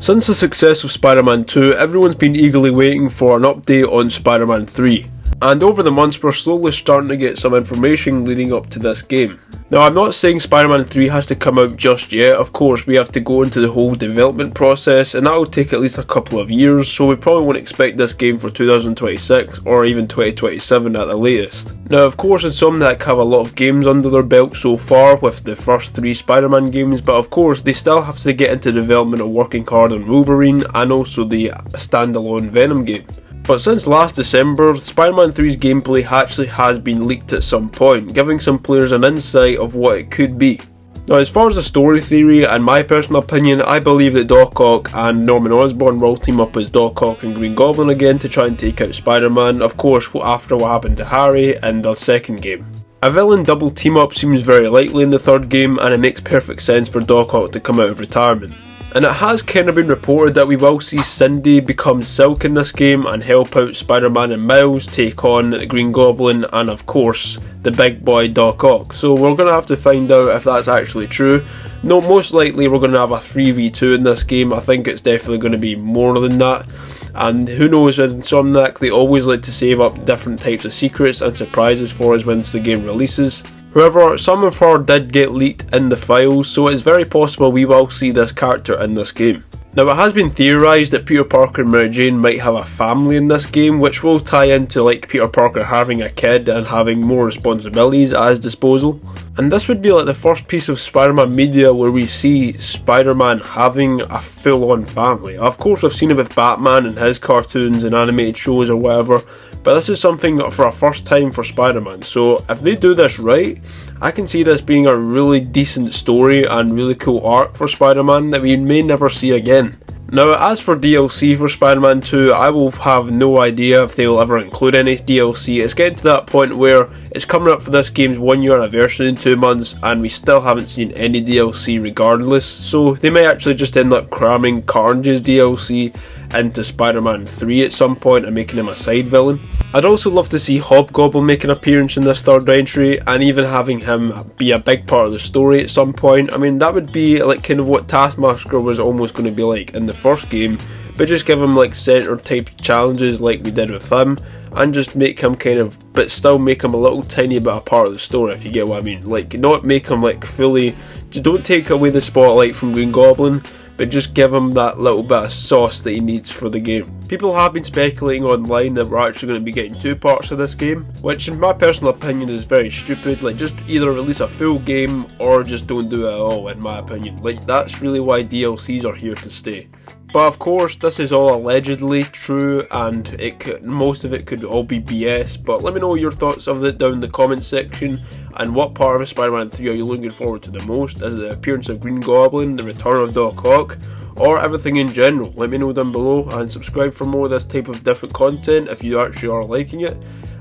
Since the success of Spider-Man 2, everyone's been eagerly waiting for an update on Spider-Man 3. And over the months we're slowly starting to get some information leading up to this game. Now, I'm not saying Spider-Man 3 has to come out just yet. Of course, we have to go into the whole development process, and that will take at least a couple of years, so we probably won't expect this game for 2026 or even 2027 at the latest. Now, of course, Insomniacs have a lot of games under their belt so far with the first 3 Spider-Man games, but of course they still have to get into development of working hard on Wolverine and also the standalone Venom game. But since last December, Spider-Man 3's gameplay actually has been leaked at some point, giving some players an insight of what it could be. Now, as far as the story theory and my personal opinion, I believe that Doc Ock and Norman Osborn will team up as Doc Ock and Green Goblin again to try and take out Spider-Man, of course after what happened to Harry in the second game. A villain double team up seems very likely in the third game, and it makes perfect sense for Doc Ock to come out of retirement. And it has kind of been reported that we will see Cindy become Silk in this game and help out Spider-Man and Miles take on the Green Goblin and of course the big boy Doc Ock. So we're going to have to find out if that's actually true. No, most likely we're going to have a 3v2 in this game. I think it's definitely going to be more than that. And who knows, with Insomniacs they always like to save up different types of secrets and surprises for us once the game releases. However, some of her did get leaked in the files, so it's very possible we will see this character in this game. Now, it has been theorised that Peter Parker and Mary Jane might have a family in this game, which will tie into like Peter Parker having a kid and having more responsibilities at his disposal. And this would be like the first piece of Spider-Man media where we see Spider-Man having a full-on family. Of course, we've seen it with Batman and his cartoons and animated shows or whatever, but this is something for a first time for Spider-Man. So if they do this right, I can see this being a really decent story and really cool arc for Spider-Man that we may never see again. Now, as for DLC for Spider-Man 2, I will have no idea if they will ever include any DLC. It's getting to that point where it's coming up for this game's 1 year anniversary in 2 months and we still haven't seen any DLC regardless, so they may actually just end up cramming Carnage's DLC into Spider-Man 3 at some point and making him a side villain. I'd also love to see Hobgoblin make an appearance in this third entry and even having him be a big part of the story at some point. I mean, that would be like kind of what Taskmaster was almost going to be like in the first game, but just give him like center type challenges like we did with him and just make him kind of, but still make him a little tiny bit a part of the story, if you get what I mean. Like, not make him like fully, don't take away the spotlight from Green Goblin, but just give him that little bit of sauce that he needs for the game. People have been speculating online that we're actually going to be getting 2 parts of this game, which in my personal opinion is very stupid. Like, just either release a full game or just don't do it at all, in my opinion. Like, that's really why DLCs are here to stay. But of course, this is all allegedly true, and most of it could all be BS, but let me know your thoughts of it down in the comment section, and what part of Spider-Man 3 are you looking forward to the most? Is it the appearance of Green Goblin, the return of Doc Ock, or everything in general? Let me know down below, and subscribe for more of this type of different content if you actually are liking it.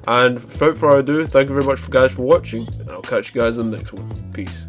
And without further ado, thank you very much guys for watching, and I'll catch you guys in the next one. Peace.